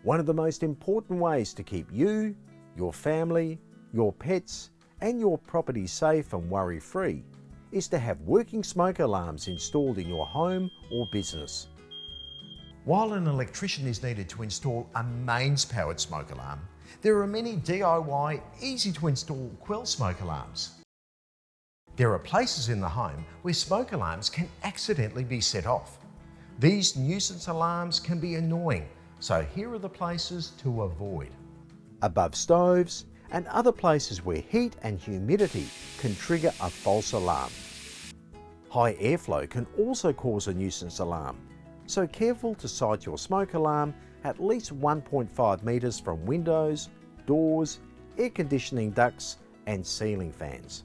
One of the most important ways to keep you, your family, your pets, and your property safe and worry-free is to have working smoke alarms installed in your home or business. While an electrician is needed to install a mains-powered smoke alarm, there are many DIY, easy-to-install Quell smoke alarms. There are places in the home where smoke alarms can accidentally be set off. These nuisance alarms can be annoying, so here are the places to avoid. Above stoves and other places where heat and humidity can trigger a false alarm. High airflow can also cause a nuisance alarm, so careful to site your smoke alarm at least 1.5 metres from windows, doors, air conditioning ducts and ceiling fans.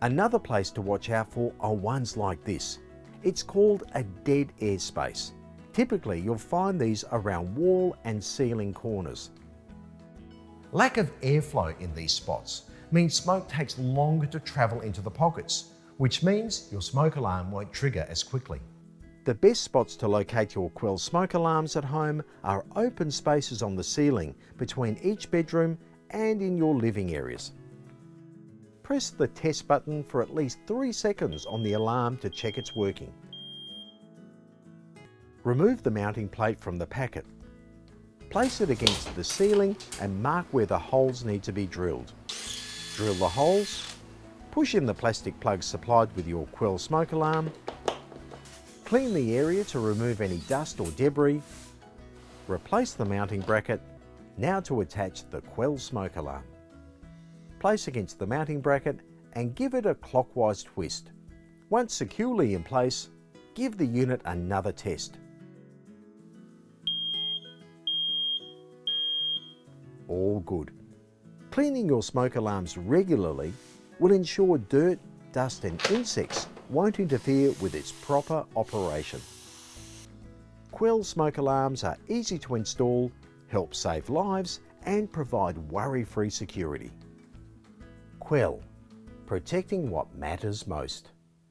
Another place to watch out for are ones like this. It's called a dead air space. Typically you'll find these around wall and ceiling corners. Lack of airflow in these spots means smoke takes longer to travel into the pockets, which means your smoke alarm won't trigger as quickly. The best spots to locate your Quell smoke alarms at home are open spaces on the ceiling between each bedroom and in your living areas. Press the test button for at least 3 seconds on the alarm to check it's working. Remove the mounting plate from the packet. Place it against the ceiling and mark where the holes need to be drilled. Drill the holes, push in the plastic plugs supplied with your Quell smoke alarm, clean the area to remove any dust or debris, replace the mounting bracket. Now to attach the Quell smoke alarm. Place against the mounting bracket and give it a clockwise twist. Once securely in place, give the unit another test. All good. Cleaning your smoke alarms regularly will ensure dirt, dust and insects won't interfere with its proper operation. Quell smoke alarms are easy to install, help save lives and provide worry-free security. Quell, protecting what matters most.